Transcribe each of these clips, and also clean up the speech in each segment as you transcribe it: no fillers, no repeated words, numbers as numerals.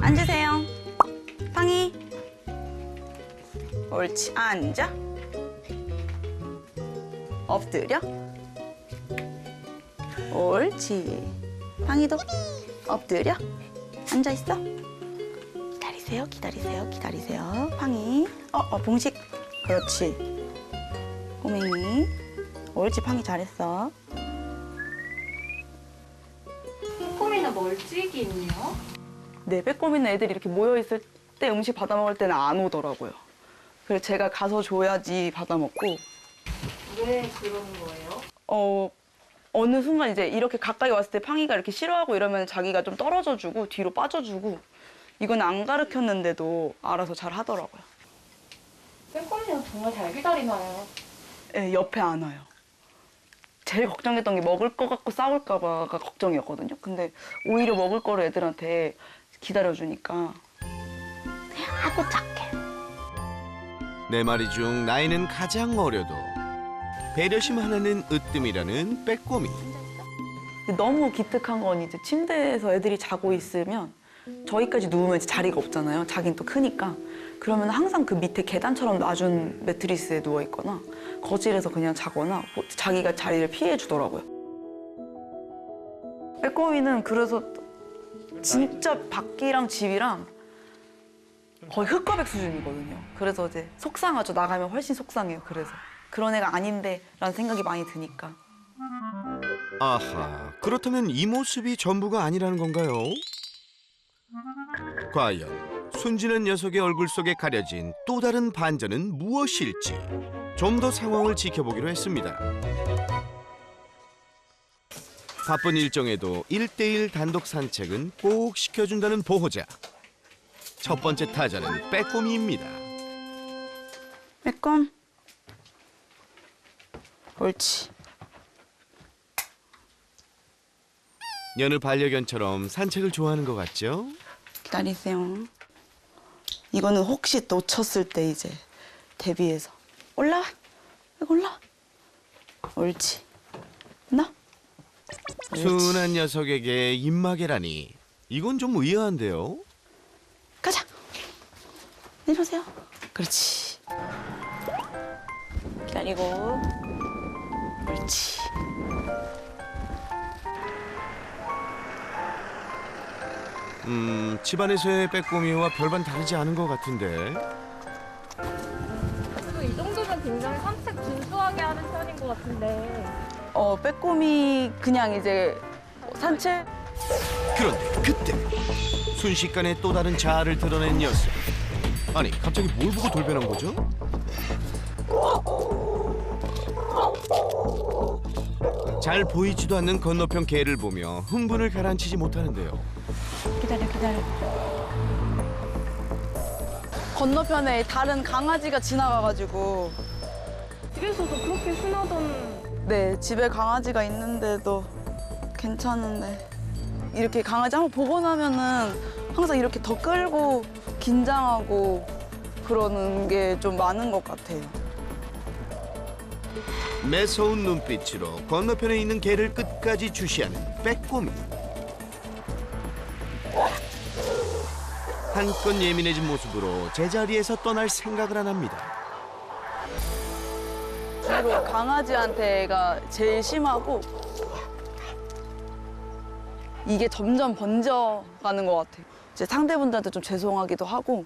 앉으세요. 팡이. 옳지. 앉아. 엎드려. 옳지. 팡이도 엎드려. 앉아있어. 기다리세요, 기다리세요, 기다리세요. 팡이. 봉식. 그렇지. 꼬맹이. 옳지, 팡이 잘했어. 빼꼼이는 멀찍이 있네요. 네, 빼꼼이는 애들이 이렇게 모여있을 때 음식 받아 먹을 때는 안 오더라고요. 그래서 제가 가서 줘야지 받아 먹고. 왜 그러는 거예요? 어느 순간 이제 이렇게 가까이 왔을 때 팡이가 이렇게 싫어하고 이러면 자기가 좀 떨어져주고 뒤로 빠져주고 이건 안 가르쳤는데도 알아서 잘 하더라고요. 빼꼼이는 정말 잘 기다리나요? 네, 옆에 안 와요. 제일 걱정했던 게 먹을 거 갖고 싸울까 봐가 걱정이었거든요. 근데 오히려 먹을 거를 애들한테 기다려주니까 아고 착해. 네 마리 중 나이는 가장 어려도 배려심 하나는 으뜸이라는 빼꼼이. 너무 기특한 건 이제 침대에서 애들이 자고 있으면 저희까지 누우면 이제 자리가 없잖아요. 자긴 또 크니까. 그러면 항상 그 밑에 계단처럼 놔준 매트리스에 누워 있거나 거실에서 그냥 자거나 자기가 자리를 피해 주더라고요. 빼꼼이는 그래서 진짜 밖이랑 집이랑 거의 흑과백 수준이거든요. 그래서 이제 속상하죠. 나가면 훨씬 속상해요. 그래서 그런 애가 아닌데 라는 생각이 많이 드니까. 아하, 그렇다면 이 모습이 전부가 아니라는 건가요? 과연 순진한 녀석의 얼굴 속에 가려진 또 다른 반전은 무엇일지 좀 더 상황을 지켜보기로 했습니다. 바쁜 일정에도 1대1 단독 산책은 꼭 시켜준다는 보호자. 첫 번째 타자는 빼꼼이입니다. 빼꼼. 옳지. 여느 반려견처럼 산책을 좋아하는 것 같죠? 기다리세요. 이거는 혹시 놓쳤을 때 이제 대비해서 올라와. 여기 올라와. 옳지. 나. 순한 녀석에게 입마개라니 이건 좀 의아한데요? 가자. 내려오세요. 그렇지. 기다리고. 옳지. 집안에서의 빼꼼이와 별반 다르지 않은 것 같은데. 그래도 이 정도면 굉장히 산책 준수하게 하는 편인 것 같은데. 빼꼼이 그냥 이제 산책. 그런데 그때 순식간에 또 다른 자아를 드러낸 녀석. 아니 갑자기 뭘 보고 돌변한 거죠? 잘 보이지도 않는 건너편 개를 보며 흥분을 가라앉히지 못하는데요. 기다려. 건너편에 다른 강아지가 지나가가지고. 집에서도 그렇게 순하던. 네, 집에 강아지가 있는데도 괜찮은데 이렇게 강아지 한번 보고 나면은 항상 이렇게 더 끌고 긴장하고 그러는 게 좀 많은 것 같아요. 매서운 눈빛으로 건너편에 있는 개를 끝까지 주시하는 빼꼼이. 한껏 예민해진 모습으로 제자리에서 떠날 생각을 안 합니다. 그리고 강아지한테가 제일 심하고 이게 점점 번져가는 것 같아요. 이제 상대분들한테 좀 죄송하기도 하고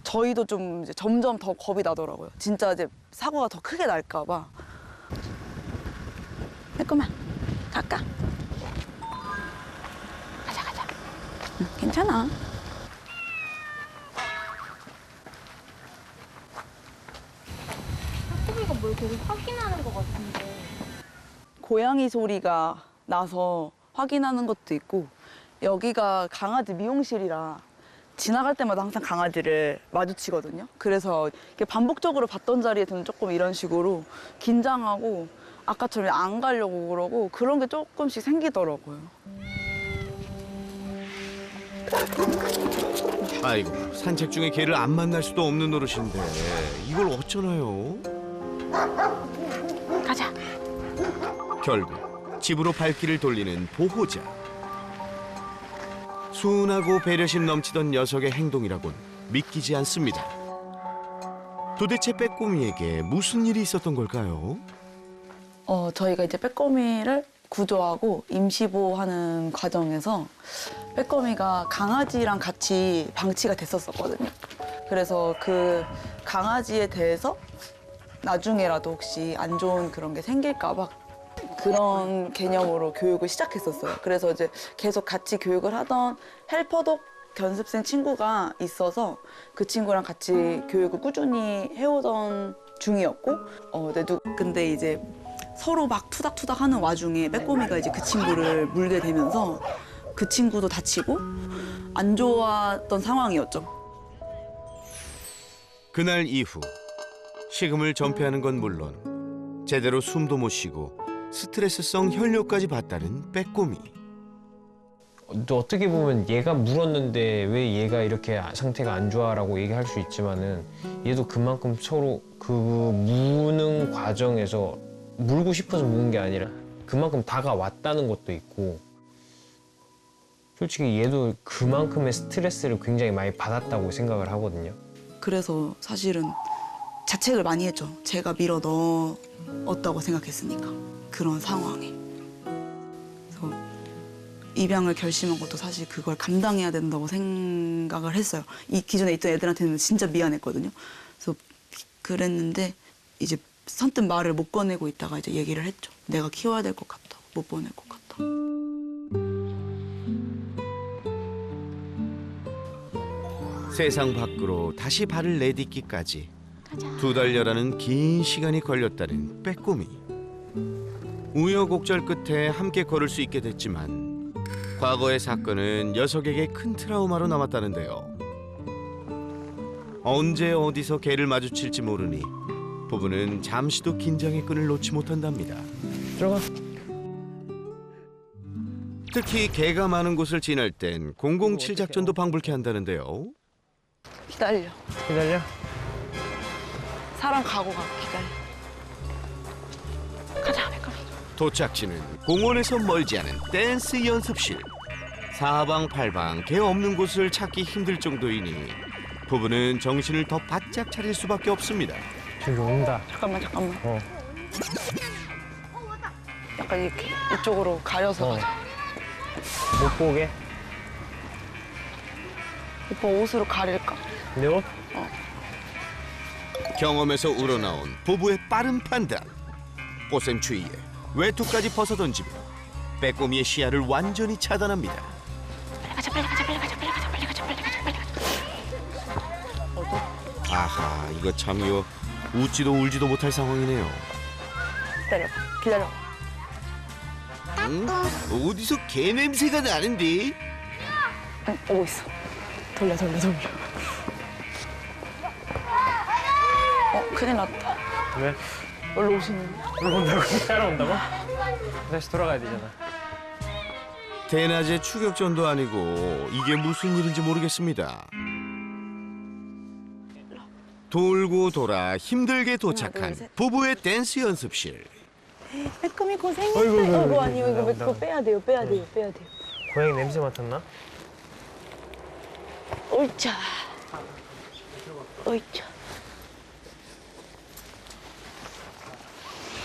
저희도 좀 이제 점점 더 겁이 나더라고요. 진짜 이제 사고가 더 크게 날까 봐. 잠깐만, 갈까? 가자. 응, 괜찮아. 빼꼼이가 뭘 계속 확인하는 것 같은데. 고양이 소리가 나서 확인하는 것도 있고 여기가 강아지 미용실이라 지나갈 때마다 항상 강아지를 마주치거든요. 그래서 이렇게 반복적으로 봤던 자리에서는 조금 이런 식으로 긴장하고 아까처럼 안 가려고 그러고 그런 게 조금씩 생기더라고요. 아이고 산책 중에 개를 안 만날 수도 없는 노릇인데 이걸 어쩌나요? 가자. 결국 집으로 발길을 돌리는 보호자. 순하고 배려심 넘치던 녀석의 행동이라곤 믿기지 않습니다. 도대체 빼꼼이에게 무슨 일이 있었던 걸까요? 저희가 이제 빼꼼이를 구조하고 임시보호하는 과정에서 빼꼼이가 강아지랑 같이 방치가 됐었거든요. 그래서 그 강아지에 대해서 나중에라도 혹시 안 좋은 그런 게 생길까 봐 그런 개념으로 교육을 시작했었어요. 그래서 이제 계속 같이 교육을 하던 헬퍼독 견습생 친구가 있어서 그 친구랑 같이 교육을 꾸준히 해오던 중이었고, 근데 이제 서로 막 투닥투닥 하는 와중에 빼꼼이가 이제 그 친구를 물게 되면서 그 친구도 다치고 안 좋았던 상황이었죠. 그날 이후 식음을 전폐하는 건 물론 제대로 숨도 못 쉬고 스트레스성 혈뇨까지 받다는 빼꼼이. 또 어떻게 보면 얘가 물었는데 왜 얘가 이렇게 상태가 안 좋아라고 얘기할 수 있지만은 얘도 그만큼 서로 그 무는 과정에서 물고 싶어서 무는 게 아니라 그만큼 다가왔다는 것도 있고 솔직히 얘도 그만큼의 스트레스를 굉장히 많이 받았다고 생각을 하거든요. 그래서 사실은 자책을 많이 했죠. 제가 밀어 넣었다고 생각했으니까 그런 상황에. 그래서 입양을 결심한 것도 사실 그걸 감당해야 된다고 생각을 했어요. 이 기존에 있던 애들한테는 진짜 미안했거든요. 그래서 그랬는데 이제 선뜻 말을 못 꺼내고 있다가 이제 얘기를 했죠. 내가 키워야 될 것 같다고, 못 보낼 것 같다. 세상 밖으로 다시 발을 내딛기까지 2달여라는 긴 시간이 걸렸다는 빼꼼이. 우여곡절 끝에 함께 걸을 수 있게 됐지만 과거의 사건은 녀석에게 큰 트라우마로 남았다는데요. 언제 어디서 개를 마주칠지 모르니 부부는 잠시도 긴장의 끈을 놓지 못한답니다. 들어가. 특히 개가 많은 곳을 지날 땐 007 작전도 방불케 한다는데요. 기다려. 기다려. 사람 가고 가. 기다려. 가자, 백감이. 도착지는 공원에서 멀지 않은 댄스 연습실. 사방팔방 개 없는 곳을 찾기 힘들 정도이니 부부는 정신을 더 바짝 차릴 수밖에 없습니다. 저기 온다. 잠깐만. 어. 약간 이렇게 이쪽으로 가려서 가자. 못 보게. 오빠 옷으로 가릴까? 내 옷? 경험에서 우러나온 부부의 빠른 판단. 꽃샘 추위에 외투까지 벗어던지며 빼꼼이의 시야를 완전히 차단합니다. 아하, 이거 참 이거 웃지도 울지도 못할 상황이네요. 기다려. 어디서 개 냄새가 나는데? 응, 오고 있어. 돌려. 큰일 났다. 왜? 원래 오시는. 올라온다고? 따라온다고? 다시 돌아가야 되잖아. 대낮에 추격전도 아니고 이게 무슨 일인지 모르겠습니다. 돌고 돌아 힘들게 하나, 도착한 둘, 셋. 부부의 댄스 연습실. 빼꼼이 고생했어. 아이고, 아니요. 이거 빼야 돼요. 고양이 냄새 맡았나? 옳자.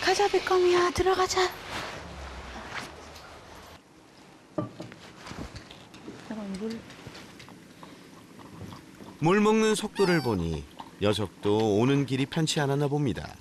가자, 빼꼼이야. 들어가자. 물 먹는 속도를 보니 녀석도 오는 길이 편치 않았나 봅니다.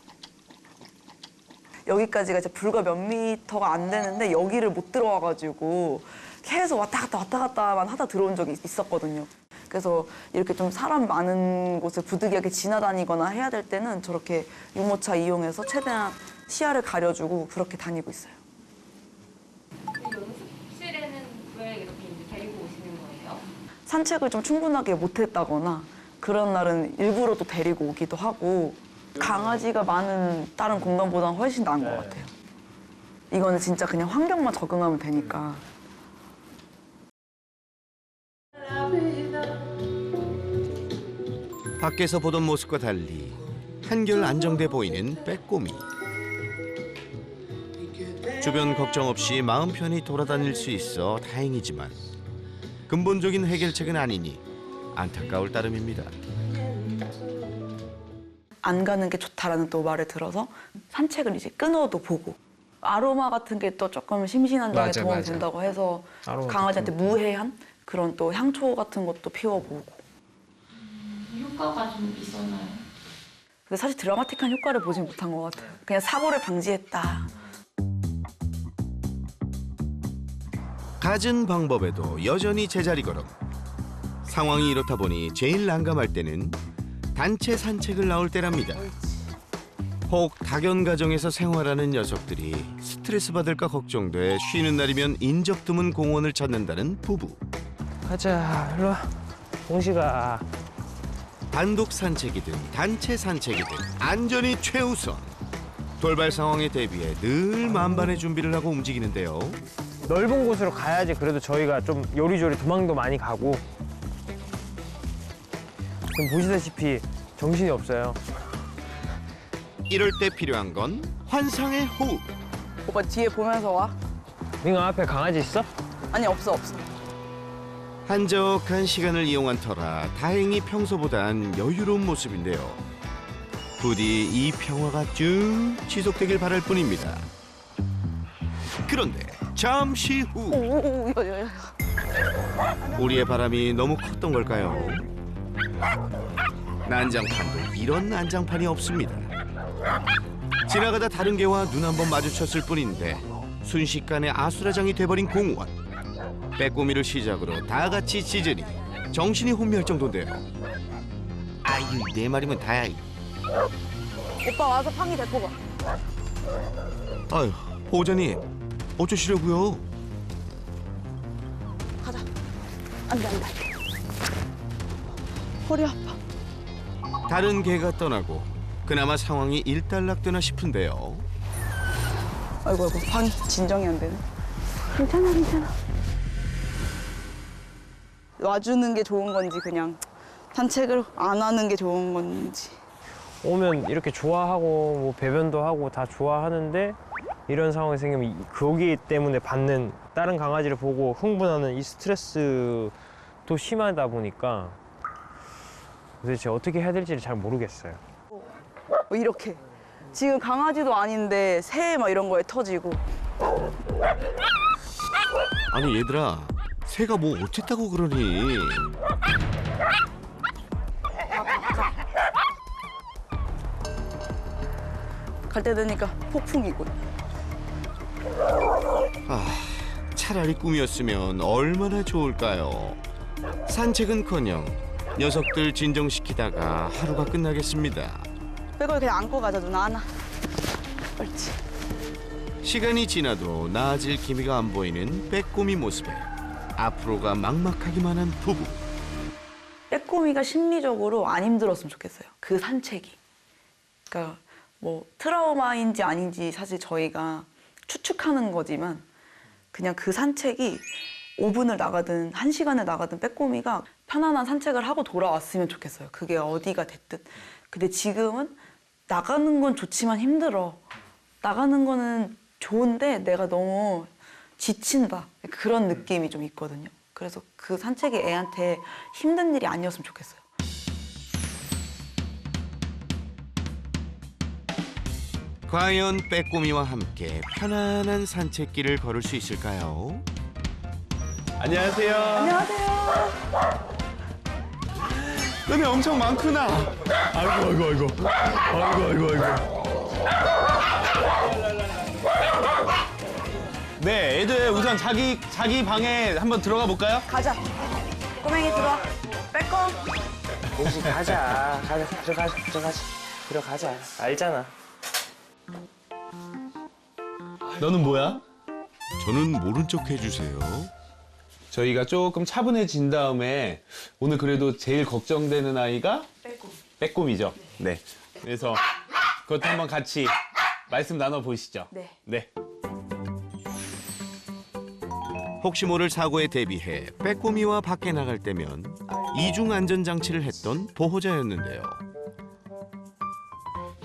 여기까지가 이제 불과 몇 미터가 안 되는데 여기를 못 들어와가지고 계속 왔다 갔다만 하다 들어온 적이 있었거든요. 그래서 이렇게 좀 사람 많은 곳을 부득이하게 지나다니거나 해야 될 때는 저렇게 유모차 이용해서 최대한 시야를 가려주고 그렇게 다니고 있어요. 연습실에는 왜 이렇게 이제 데리고 오시는 거예요? 산책을 좀 충분하게 못했다거나 그런 날은 일부러 또 데리고 오기도 하고 강아지가 많은 다른 공간보다는 훨씬 나은 것 같아요. 이거는 진짜 그냥 환경만 적응하면 되니까. 밖에서 보던 모습과 달리 한결 안정돼 보이는 빼꼼이. 주변 걱정 없이 마음 편히 돌아다닐 수 있어 다행이지만 근본적인 해결책은 아니니 안타까울 따름입니다. 안 가는 게 좋다라는 또 말을 들어서 산책을 이제 끊어도 보고 아로마 같은 게 또 조금 심신안정에 맞아, 도움이 맞아. 된다고 해서 아로마 강아지한테 무해한 그런 또 향초 같은 것도 피워보고. 효과가 좀 있었나요? 근데 사실 드라마틱한 효과를 보진 못한 것 같아요. 그냥 사고를 방지했다. 갖은 방법에도 여전히 제자리 걸음. 상황이 이렇다 보니 제일 난감할 때는 단체 산책을 나올 때랍니다. 혹 dak연 가정에서 생활하는 녀석들이 스트레스 받을까 걱정돼 쉬는 날이면 인적 드문 공원을 찾는다는 부부. 가자, 일로 와. 공식아. 단독 산책이든 단체 산책이든 안전이 최우선. 돌발 상황에 대비해 늘 만반의 준비를 하고 움직이는데요. 넓은 곳으로 가야지 그래도 저희가 좀 요리조리 도망도 많이 가고. 지금 보시다시피 정신이 없어요. 이럴 때 필요한 건 환상의 호흡. 오빠 뒤에 보면서 와. 민아 앞에 강아지 있어? 아니 없어. 한적한 시간을 이용한 터라 다행히 평소보단 여유로운 모습인데요. 부디 이 평화가 쭉 지속되길 바랄 뿐입니다. 그런데 잠시 후 오오오 야야야. 우리의 바람이 너무 컸던 걸까요? 난장판도 이런 난장판이 없습니다. 지나가다 다른 개와 눈 한번 마주쳤을 뿐인데 순식간에 아수라장이 돼버린 공원. 빼꼼이를 시작으로 다 같이 짖으니 정신이 혼미할 정도인데요. 아유, 내 말이면 다야. 오빠 와서 팡이 데리고 가. 아유, 보호자님 어쩌시려고요? 가자. 안돼. 허리 아파. 다른 개가 떠나고 그나마 상황이 일단락되나 싶은데요. 아이고 팡이 진정이 안 되네. 괜찮아. 와주는 게 좋은 건지 그냥 산책을 안 하는 게 좋은 건지. 오면 이렇게 좋아하고 뭐 배변도 하고 다 좋아하는데 이런 상황이 생기면 거기 때문에 받는 다른 강아지를 보고 흥분하는 이 스트레스도 심하다 보니까 도대체 어떻게 해야 될지를 잘 모르겠어요. 뭐 이렇게 지금 강아지도 아닌데 새 막 이런 거에 터지고. 아니 얘들아, 새가 뭐 어쨌다고 그러니? 갈 때 되니까 폭풍이고. 아, 차라리 꿈이었으면 얼마나 좋을까요? 산책은커녕 녀석들 진정시키다가 하루가 끝나겠습니다. 빼고 그냥 안고 가자 누나 하나. 옳지. 시간이 지나도 나아질 기미가 안 보이는 빼꼼이 모습에 앞으로가 막막하기만 한 부부. 빼꼼이가 심리적으로 안 힘들었으면 좋겠어요. 그 산책이. 그러니까 뭐 트라우마인지 아닌지 사실 저희가 추측하는 거지만 그냥 그 산책이 5분을 나가든 1시간을 나가든 빼꼼이가 편안한 산책을 하고 돌아왔으면 좋겠어요. 그게 어디가 됐든. 근데 지금은 나가는 건 좋지만 힘들어. 나가는 거는 좋은데 내가 너무 지친다. 그런 느낌이 좀 있거든요. 그래서 그 산책이 애한테 힘든 일이 아니었으면 좋겠어요. 과연 빼꼼이와 함께 편안한 산책길을 걸을 수 있을까요? 안녕하세요. 안녕하세요. 너네 엄청 많구나. 아이고. 네, 애들 우선 자기 방에 한번 들어가 볼까요? 가자. 꼬맹이 들어와. 빼꼼. 공식 가자. 들어가자. 알잖아. 너는 뭐야? 저는 모른 척 해주세요. 저희가 조금 차분해진 다음에 오늘 그래도 제일 걱정되는 아이가 빼꼼이죠. 네. 그래서 그것도 한번 같이 말씀 나눠 보시죠. 네. 혹시 모를 사고에 대비해 빼꼼이와 밖에 나갈 때면 이중 안전 장치를 했던 보호자였는데요.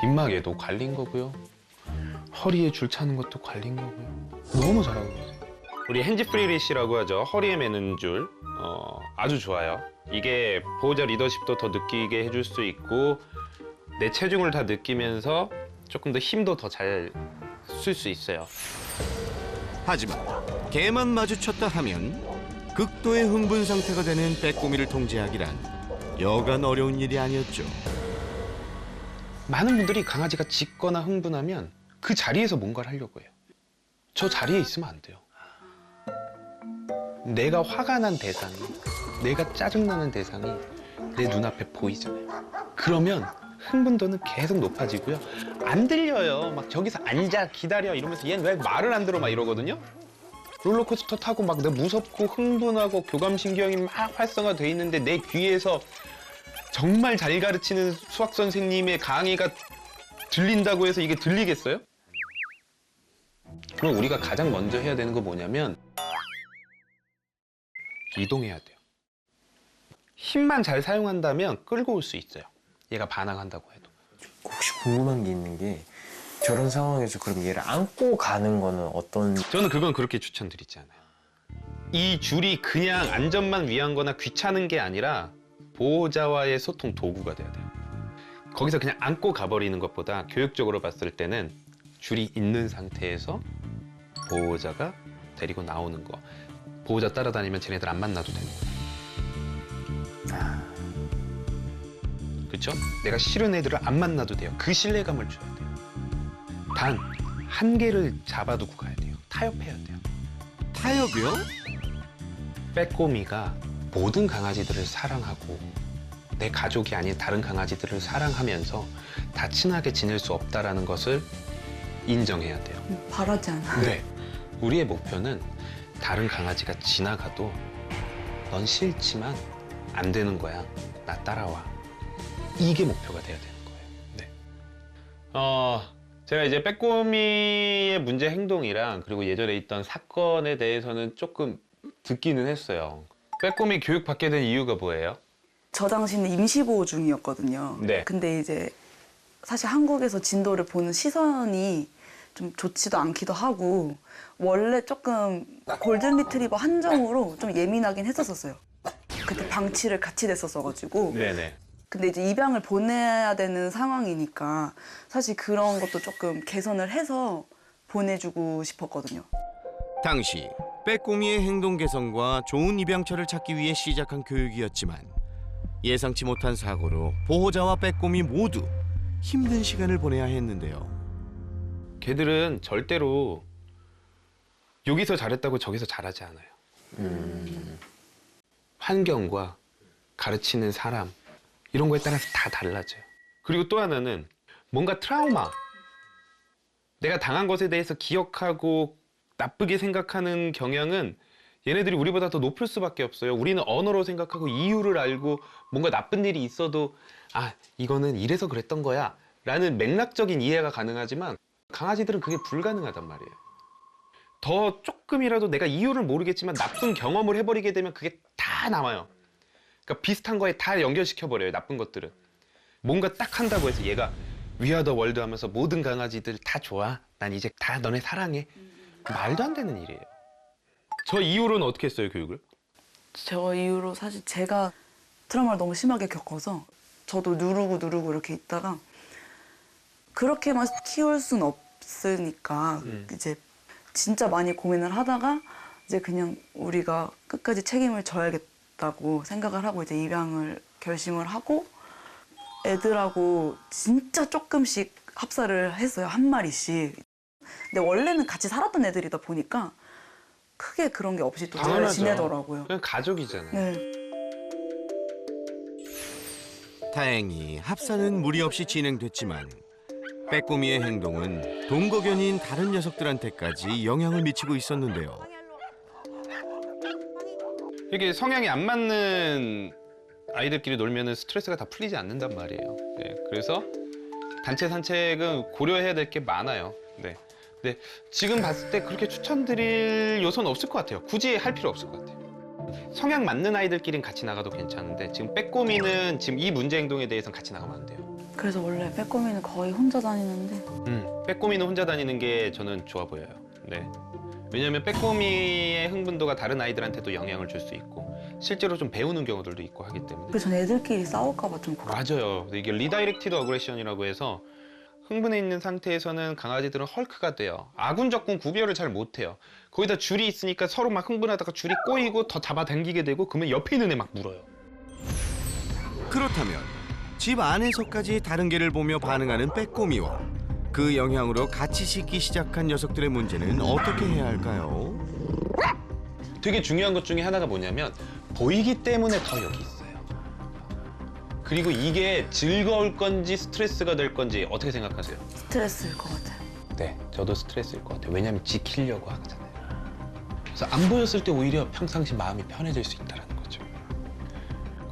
입막에도 관린 거고요. 허리에 줄 차는 것도 관린 거고요. 너무 잘하고 계세요. 우리 핸즈 프리 리시라고 하죠. 허리에 매는 줄. 아주 좋아요. 이게 보호자 리더십도 더 느끼게 해줄 수 있고 내 체중을 다 느끼면서 조금 더 힘도 더 잘 쓸 수 있어요. 하지만 개만 마주쳤다 하면 극도의 흥분 상태가 되는 빼꼼이를 통제하기란 여간 어려운 일이 아니었죠. 많은 분들이 강아지가 짖거나 흥분하면 그 자리에서 뭔가를 하려고 해요. 저 자리에 있으면 안 돼요. 내가 화가 난 대상이, 내가 짜증나는 대상이 내 눈앞에 보이잖아요. 그러면 흥분도는 계속 높아지고요. 안 들려요. 막 저기서 앉아 기다려 이러면서 얘는 왜 말을 안 들어 막 이러거든요. 롤러코스터 타고 막 내가 무섭고 흥분하고 교감신경이 막 활성화돼 있는데 내 귀에서 정말 잘 가르치는 수학 선생님의 강의가 들린다고 해서 이게 들리겠어요? 그럼 우리가 가장 먼저 해야 되는 거 뭐냐면 이동해야 돼요. 힘만 잘 사용한다면 끌고 올 수 있어요. 얘가 반항한다고 해도. 혹시 궁금한 게 있는 게 저런 상황에서 그럼 얘를 안고 가는 거는 어떤 저는 그건 그렇게 추천드리지 않아요. 이 줄이 그냥 안전만 위한 거나 귀찮은 게 아니라 보호자와의 소통 도구가 돼야 돼요. 거기서 그냥 안고 가버리는 것보다 교육적으로 봤을 때는 줄이 있는 상태에서 보호자가 데리고 나오는 거. 보호자 따라다니면 쟤네들 안 만나도 되는 거예요. 그렇죠? 내가 싫은 애들을 안 만나도 돼요. 그 신뢰감을 줘야 돼요. 단 한계를 잡아두고 가야 돼요. 타협해야 돼요. 타협이요? 빼꼬미가 모든 강아지들을 사랑하고 내 가족이 아닌 다른 강아지들을 사랑하면서 다 친하게 지낼 수 없다라는 것을 인정해야 돼요. 바라지 않아. 네. 우리의 목표는 다른 강아지가 지나가도 넌 싫지만 안 되는 거야. 나 따라와. 이게 목표가 돼야 되는 거예요. 네. 제가 이제 빼꼬미의 문제 행동이랑 그리고 예전에 있던 사건에 대해서는 조금 듣기는 했어요. 빼꼬미 교육 받게 된 이유가 뭐예요? 저 당시는 임시보호 중이었거든요. 네. 근데 이제 사실 한국에서 진도를 보는 시선이 좀 좋지도 않기도 하고 원래 조금 골든 리트리버 한정으로 좀 예민하긴 했었어요. 그때 방치를 같이 됐었어가지고. 네네. 근데 이제 입양을 보내야 되는 상황이니까 사실 그런 것도 조금 개선을 해서 보내주고 싶었거든요. 당시 빼꼼이의 행동 개선과 좋은 입양처를 찾기 위해 시작한 교육이었지만 예상치 못한 사고로 보호자와 빼꼼이 모두 힘든 시간을 보내야 했는데요. 걔들은 절대로 여기서 잘했다고 저기서 잘하지 않아요. 환경과 가르치는 사람 이런 거에 따라서 다 달라져요. 그리고 또 하나는 뭔가 트라우마, 내가 당한 것에 대해서 기억하고 나쁘게 생각하는 경향은 얘네들이 우리보다 더 높을 수밖에 없어요. 우리는 언어로 생각하고 이유를 알고 뭔가 나쁜 일이 있어도 아, 이거는 이래서 그랬던 거야 라는 맥락적인 이해가 가능하지만 강아지들은 그게 불가능하단 말이에요. 더 조금이라도 내가 이유를 모르겠지만 나쁜 경험을 해버리게 되면 그게 다 남아요. 그러니까 비슷한 거에 다 연결시켜버려요, 나쁜 것들은. 뭔가 딱 한다고 해서 얘가 We are the world 하면서 모든 강아지들 다 좋아. 난 이제 다 너네 사랑해. 말도 안 되는 일이에요. 저 이후로는 어떻게 했어요, 교육을? 저 이후로 사실 제가 트라우마를 너무 심하게 겪어서 저도 누르고 이렇게 있다가 그렇게만 키울 순 없으니까 이제 진짜 많이 고민을 하다가 이제 그냥 우리가 끝까지 책임을 져야겠다고 생각을 하고 이제 입양을 결심을 하고 애들하고 진짜 조금씩 합사를 했어요. 한 마리씩. 근데 원래는 같이 살았던 애들이다 보니까 크게 그런 게 없이 또 잘 당연하죠. 지내더라고요. 그냥 가족이잖아요. 네. 다행히 합사는 무리 없이 진행됐지만 빼꼼이의 행동은 동거견인 다른 녀석들한테까지 영향을 미치고 있었는데요. 이게 성향이 안 맞는 아이들끼리 놀면 스트레스가 다 풀리지 않는단 말이에요. 네, 그래서 단체 산책은 고려해야 될 게 많아요. 네. 근데 지금 봤을 때 그렇게 추천드릴 요소는 없을 것 같아요. 굳이 할 필요 없을 것 같아요. 성향 맞는 아이들끼리는 같이 나가도 괜찮은데 지금 빼꼬미는 지금 이 문제 행동에 대해서는 같이 나가면 안 돼요. 그래서 원래 빼꼼이는 거의 혼자 다니는데 빼꼬미는 혼자 다니는 게 저는 좋아 보여요. 네. 왜냐하면 빼꼬미의 흥분도가 다른 아이들한테도 영향을 줄 수 있고 실제로 좀 배우는 경우들도 있고 하기 때문에. 그전 애들끼리 싸울까 봐 좀 걱정. 맞아요. 이게 리다이렉티드 어그레션이라고 해서 흥분해 있는 상태에서는 강아지들은 헐크가 돼요. 아군 적군 구별을 잘 못해요. 거기다 줄이 있으니까 서로 막 흥분하다가 줄이 꼬이고 더 잡아당기게 되고 그러면 옆에 있는 애 막 물어요. 그렇다면 집 안에서까지 다른 개를 보며 반응하는 빼꼬미와 그 영향으로 같이 짖기 시작한 녀석들의 문제는 어떻게 해야 할까요? 되게 중요한 것 중에 하나가 뭐냐면 보이기 때문에 더 여기 있어요. 그리고 이게 즐거울 건지 스트레스가 될 건지 어떻게 생각하세요? 스트레스일 것 같아요. 네, 저도 스트레스일 것 같아요. 왜냐하면 지키려고 하잖아요. 그래서 안 보였을 때 오히려 평상시 마음이 편해질 수 있다는 거죠.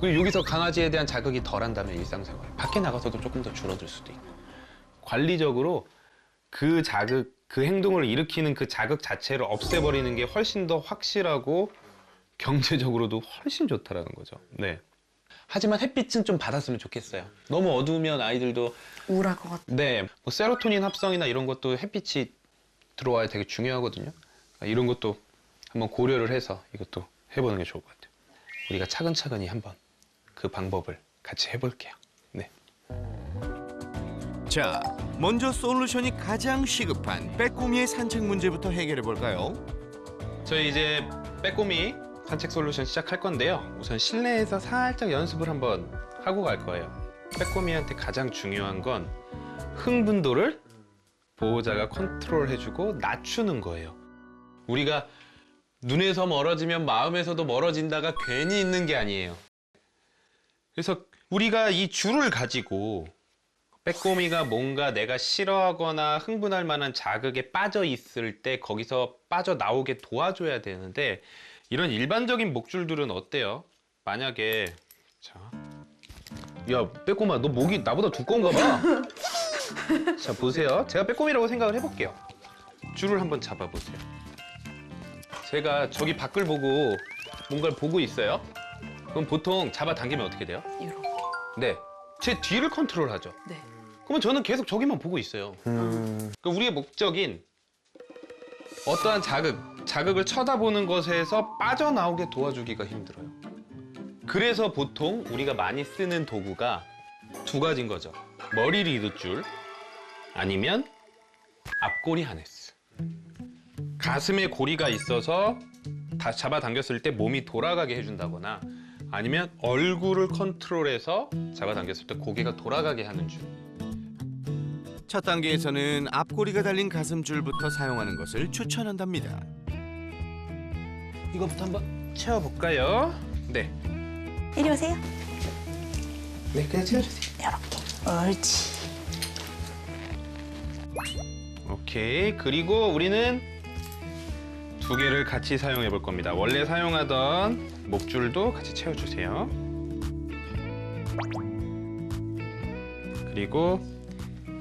그리고 여기서 강아지에 대한 자극이 덜한다면 일상생활, 밖에 나가서도 조금 더 줄어들 수도 있고. 관리적으로 그 자극, 그 행동을 일으키는 그 자극 자체를 없애버리는 게 훨씬 더 확실하고 경제적으로도 훨씬 좋다라는 거죠. 네. 하지만 햇빛은 좀 받았으면 좋겠어요. 너무 어두우면 아이들도 우울할 것 같아요. 네, 뭐 세로토닌 합성이나 이런 것도 햇빛이 들어와야 되게 중요하거든요. 이런 것도 한번 고려를 해서 이것도 해보는 게 좋을 것 같아요. 우리가 차근차근히 한번 그 방법을 같이 해볼게요. 네. 자, 먼저 솔루션이 가장 시급한 빼꼬미의 산책 문제부터 해결해 볼까요? 저희 이제 빼꼬미 산책 솔루션 시작할 건데요. 우선 실내에서 살짝 연습을 한번 하고 갈 거예요. 빼꼬미한테 가장 중요한 건 흥분도를 보호자가 컨트롤해주고 낮추는 거예요. 우리가 눈에서 멀어지면 마음에서도 멀어진다가 괜히 있는 게 아니에요. 그래서 우리가 이 줄을 가지고 빼꼬미가 뭔가 내가 싫어하거나 흥분할 만한 자극에 빠져 있을 때 거기서 빠져나오게 도와줘야 되는데 이런 일반적인 목줄들은 어때요? 만약에 자, 야 빼꼬마 너 목이 나보다 두꺼운가 봐. 자 보세요. 제가 빼꼬미라고 생각을 해볼게요. 줄을 한번 잡아보세요. 제가 저기 밖을 보고 뭔가를 보고 있어요. 그럼 보통 잡아당기면 어떻게 돼요? 이렇게. 네, 제 뒤를 컨트롤하죠. 네. 그러면 저는 계속 저기만 보고 있어요. 그러니까 우리의 목적인 어떠한 자극을 쳐다보는 것에서 빠져나오게 도와주기가 힘들어요. 그래서 보통 우리가 많이 쓰는 도구가 두 가지인 거죠. 머리 리드줄 아니면 앞고리 하네스. 가슴에 고리가 있어서 다 잡아당겼을 때 몸이 돌아가게 해준다거나 아니면 얼굴을 컨트롤해서 잡아당겼을 때 고개가 돌아가게 하는 줄. 첫 단계에서는 앞고리가 달린 가슴줄부터 사용하는 것을 추천한답니다. 이거부터 한번 채워볼까요? 네. 이리 오세요. 네, 그냥 채워주세요. 이렇게. 옳지. 오케이. 그리고 우리는 두 개를 같이 사용해 볼 겁니다. 원래 사용하던 목줄도 같이 채워주세요. 그리고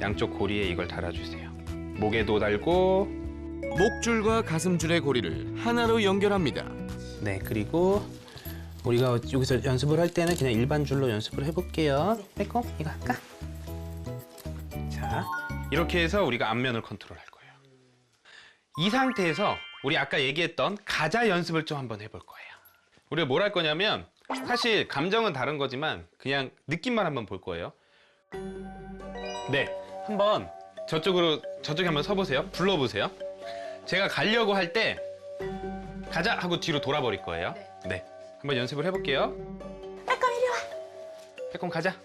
양쪽 고리에 이걸 달아주세요. 목에도 달고 목줄과 가슴줄의 고리를 하나로 연결합니다. 네, 그리고 우리가 여기서 연습을 할 때는 그냥 일반 줄로 연습을 해볼게요. 빼꼼 이거 할까? 자, 이렇게 해서 우리가 앞면을 컨트롤할 거예요. 이 상태에서 우리 아까 얘기했던 가자 연습을 좀 한번 해볼 거예요. 우리가 뭘 할 거냐면 사실 감정은 다른 거지만 그냥 느낌만 한번 볼 거예요. 네, 한번 저쪽에 한번 서보세요. 불러보세요. 제가 가려고 할 때 가자 하고 뒤로 돌아버릴 거예요. 네, 한번 연습을 해볼게요. 빼꼼 이리 와. 빼꼼 가자.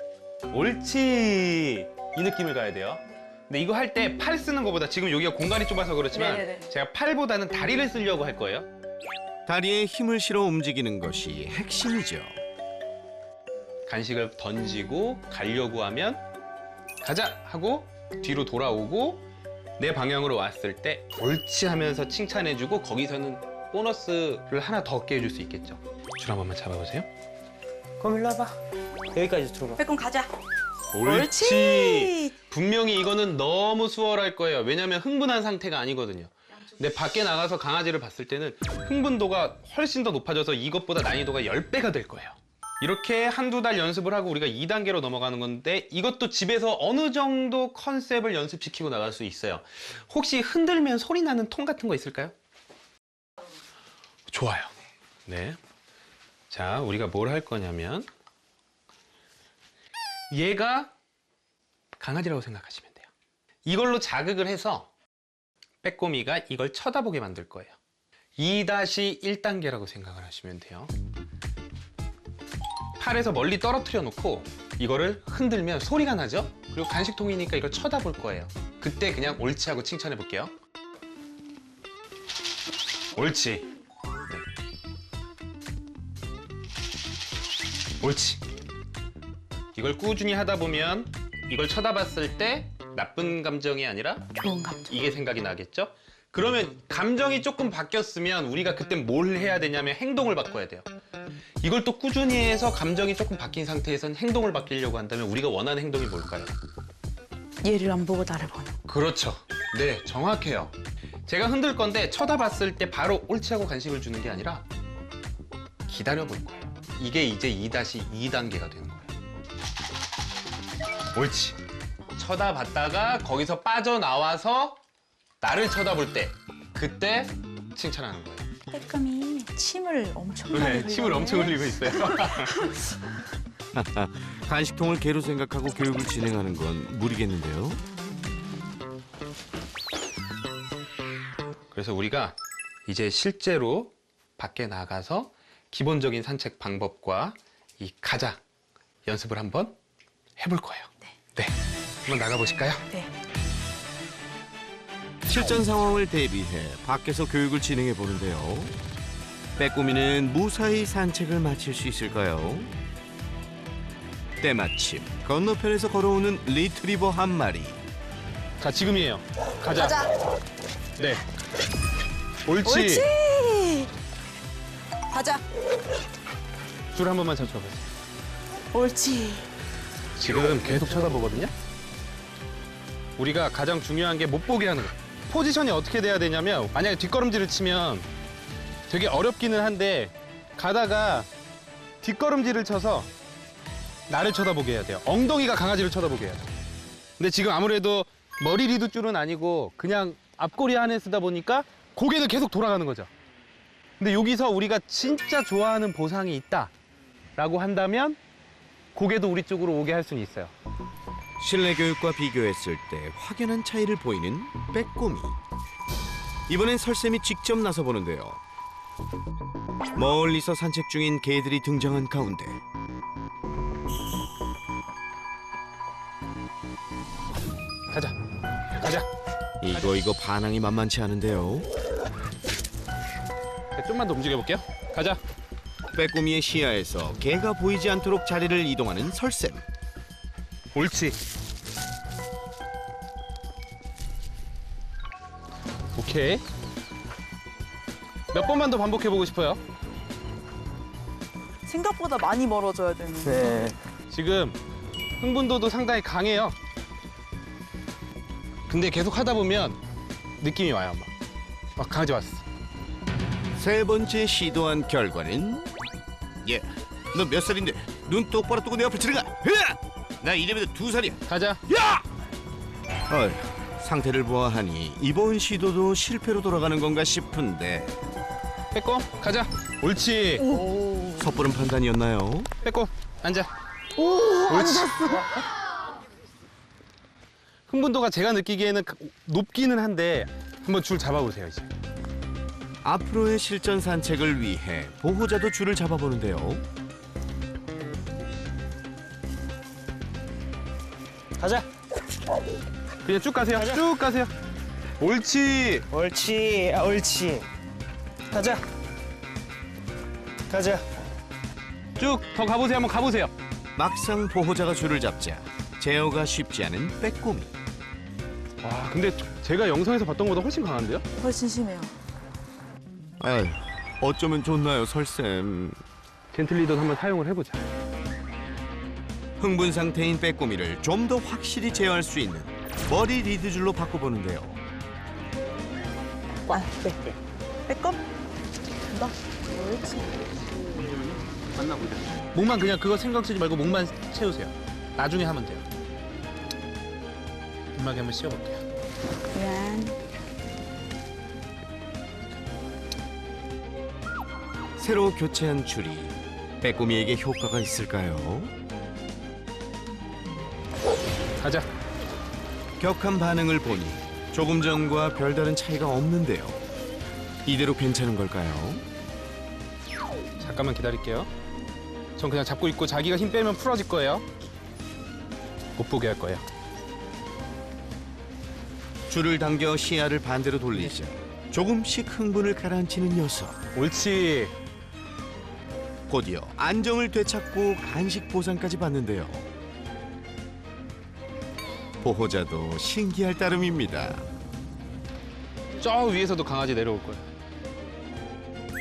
옳지. 이 느낌을 가야 돼요. 근데 이거 할 때 팔 쓰는 것보다 지금 여기가 공간이 좁아서 그렇지만 네네네. 제가 팔보다는 다리를 쓰려고 할 거예요. 다리에 힘을 실어 움직이는 것이 핵심이죠. 간식을 던지고 가려고 하면 가자 하고 뒤로 돌아오고 내 방향으로 왔을 때 옳지 하면서 칭찬해주고 거기서는 보너스를 하나 더 얻게 해줄 수 있겠죠. 줄 한 번만 잡아보세요. 그럼 일로 와봐. 여기까지 들어봐. 빼꼼 가자. 옳지. 분명히 이거는 너무 수월할 거예요. 왜냐면 흥분한 상태가 아니거든요. 근데 밖에 나가서 강아지를 봤을 때는 흥분도가 훨씬 더 높아져서 이것보다 난이도가 10배가 될 거예요. 이렇게 한두 달 연습을 하고 우리가 2단계로 넘어가는 건데 이것도 집에서 어느 정도 컨셉을 연습시키고 나갈 수 있어요. 혹시 흔들면 소리 나는 통 같은 거 있을까요? 좋아요. 네. 자, 우리가 뭘 할 거냐면 얘가 강아지라고 생각하시면 돼요. 이걸로 자극을 해서 빼꼬미가 이걸 쳐다보게 만들 거예요. 2-1단계라고 생각을 하시면 돼요. 팔에서 멀리 떨어뜨려 놓고 이거를 흔들면 소리가 나죠? 그리고 간식통이니까 이걸 쳐다볼 거예요. 그때 그냥 옳지 하고 칭찬해 볼게요. 옳지. 네. 옳지. 이걸 꾸준히 하다 보면 이걸 쳐다봤을 때 나쁜 감정이 아니라 좋은 감정. 이게 생각이 나겠죠? 그러면 감정이 조금 바뀌었으면 우리가 그때 뭘 해야 되냐면 행동을 바꿔야 돼요. 이걸 또 꾸준히 해서 감정이 조금 바뀐 상태에선 행동을 바뀌려고 한다면 우리가 원하는 행동이 뭘까요? 얘를 안 보고 나를 보는. 그렇죠. 네, 정확해요. 제가 흔들 건데 쳐다봤을 때 바로 옳지 하고 간식을 주는 게 아니라 기다려볼 거예요. 이게 이제 2-2단계가 되는 거예요. 옳지. 쳐다봤다가 거기서 빠져나와서 나를 쳐다볼 때 그때 칭찬하는 거예요. 빼꼼이 침을 엄청 많이 네, 흘려요. 침을 엄청 흘리고 있어요. 간식통을 개로 생각하고 교육을 진행하는 건 무리겠는데요. 그래서 우리가 이제 실제로 밖에 나가서 기본적인 산책 방법과 이 가자 연습을 한번 해볼 거예요. 네. 한번 나가보실까요? 네. 실전 상황을 대비해 밖에서 교육을 진행해 보는데요. 빼꼬미는 무사히 산책을 마칠 수 있을까요? 때마침 건너편에서 걸어오는 리트리버 한 마리. 자, 지금이에요. 가자. 네. 옳지. 옳지. 가자. 줄 한 번만 잡숴보세요. 옳지. 지금 계속 쳐다보거든요. 우리가 가장 중요한 게 못 보게 하는 거예요. 포지션이 어떻게 돼야 되냐면 만약에 뒷걸음질을 치면 되게 어렵기는 한데 가다가 뒷걸음질을 쳐서 나를 쳐다보게 해야 돼요. 엉덩이가 강아지를 쳐다보게 해야 돼요. 근데 지금 아무래도 머리 리드 줄은 아니고 그냥 앞꼬리 안에 쓰다 보니까 고개는 계속 돌아가는 거죠. 근데 여기서 우리가 진짜 좋아하는 보상이 있다라고 한다면 고개도 우리 쪽으로 오게 할 수는 있어요. 실내 교육과 비교했을 때 확연한 차이를 보이는 빼꼬미. 이번엔 설쌤이 직접 나서 보는데요. 멀리서 산책 중인 개들이 등장한 가운데 가자. 가자. 이거 반항이 만만치 않은데요. 자, 좀만 더 움직여볼게요. 가자. 빼꼬미의 시야에서 개가 보이지 않도록 자리를 이동하는 설쌤. 옳지. 오케이. 몇 번만 더 반복해보고 싶어요. 생각보다 많이 멀어져야 되는데. 네. 지금 흥분도도 상당히 강해요. 근데 계속 하다 보면 느낌이 와요. 막 강아지 왔어. 세 번째 시도한 결과는 예, 너 몇 살인데 눈 똑바로 뜨고 내 앞에 들어가. 으아! 나 이래봬도 2살이야. 가자. 야! 어휴, 상태를 보아하니 이번 시도도 실패로 돌아가는 건가 싶은데 빼꼼. 가자. 옳지. 섣부른 판단이었나요? 빼꼼. 앉아. 옳지. 흥분도가 제가 느끼기에는 높기는 한데 한번 줄 잡아보세요 이제. 앞으로의 실전 산책을 위해 보호자도 줄을 잡아보는데요. 가자. 그냥 쭉 가세요. 쭉 가세요. 옳지. 옳지. 옳지. 가자. 가자. 쭉 더 가보세요. 한번 가보세요. 막상 보호자가 줄을 잡자 제어가 쉽지 않은 빼꼬미. 와, 근데 제가 영상에서 봤던 것보다 훨씬 강한데요? 훨씬 심해요. 아휴, 어쩌면 좋나요, 설쌤. 젠틀리더는 한번 사용을 해보자. 흥분 상태인 빼꼬미를 좀 더 확실히 제어할 수 있는 머리 리드줄로 바꿔보는데요. 와, 네. 빼꼼. 간다. 옳지. 목만 그냥 그거 생각 쓰지 말고 목만 채우세요. 나중에 하면 돼요. 음악에 한번 씌워볼게요. 미안. 새로 교체한 줄이 빼꼼이에게 효과가 있을까요? 가자. 격한 반응을 보니 조금 전과 별다른 차이가 없는데요. 이대로 괜찮은 걸까요? 잠깐만 기다릴게요. 전 그냥 잡고 있고 자기가 힘 빼면 풀어질 거예요. 못 보게 할 거예요. 줄을 당겨 시야를 반대로 돌리자 조금씩 흥분을 가라앉히는 녀석. 옳지. 곧이어 안정을 되찾고 간식 보상까지 받는데요. 보호자도 신기할 따름입니다. 저 위에서도 강아지 내려올 거예요.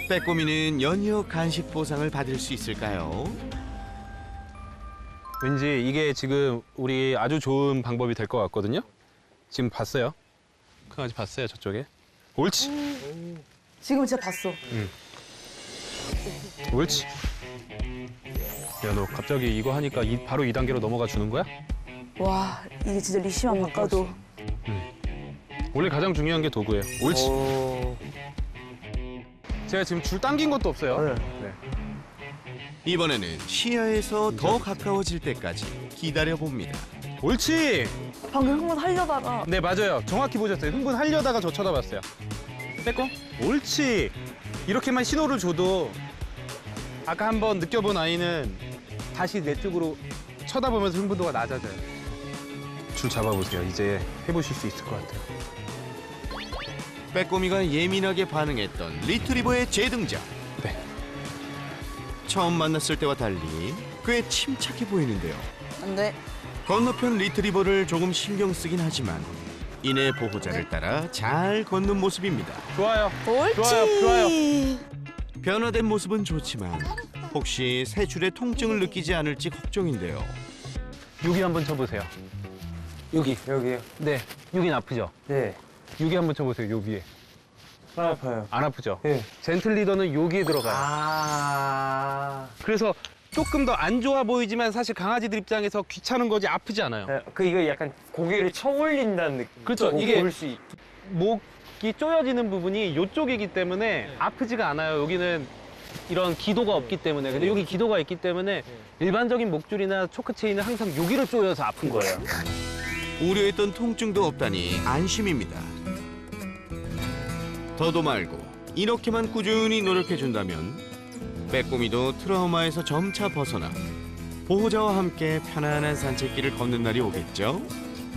빼꼼이는 연이어 간식 보상을 받을 수 있을까요? 왠지 이게 지금 우리 아주 좋은 방법이 될 것 같거든요. 지금 봤어요. 강아지 봤어요, 저쪽에. 옳지. 지금 진짜 봤어. 옳지. 야, 너 갑자기 이거 하니까 바로 2단계로 넘어가 주는 거야? 와, 이게 진짜 리시만 바꿔도. 원래 가장 중요한 게 도구예요. 옳지. 제가 지금 줄 당긴 것도 없어요. 네. 이번에는 시야에서 더 가까워질 때까지 기다려봅니다. 옳지. 방금 흥분 하려다가 네, 맞아요. 정확히 보셨어요. 흥분하려다가 저 쳐다봤어요. 빼꼼. 옳지. 이렇게만 신호를 줘도 아까 한번 느껴본 아이는 다시 내 쪽으로 쳐다보면서 흥분도가 낮아져요. 줄 잡아보세요. 이제 해보실 수 있을 것 같아요. 빼꼼이가 예민하게 반응했던 리트리버의 재등장. 네. 처음 만났을 때와 달리 꽤 침착해 보이는데요. 안 돼. 건너편 리트리버를 조금 신경 쓰긴 하지만 이내 보호자를 따라 잘 걷는 모습입니다. 좋아요. 옳지. 좋아요, 좋아요. 변화된 모습은 좋지만 혹시 새 줄에 통증을 느끼지 않을지 걱정인데요. 여기 한번 쳐보세요. 여기요. 네. 여긴 아프죠? 네. 여기 한번 쳐보세요. 요 위에. 안 아파요. 안 아프죠? 네. 젠틀 리더는 여기에 들어가요. 그래서 조금 더 안 좋아 보이지만 사실 강아지들 입장에서 귀찮은 거지 아프지 않아요. 이거 약간 고개를 쳐올린다는 느낌. 그렇죠. 이게 올 수 있. 목이 쪼여지는 부분이 이쪽이기 때문에 아프지가 않아요. 여기는 이런 기도가 없기 때문에. 근데 여기 기도가 있기 때문에 일반적인 목줄이나 초크 체인은 항상 여기를 쪼여서 아픈 거예요. 우려했던 통증도 없다니 안심입니다. 더도 말고 이렇게만 꾸준히 노력해준다면 빼꼼이도 트라우마에서 점차 벗어나 보호자와 함께 편안한 산책길을 걷는 날이 오겠죠?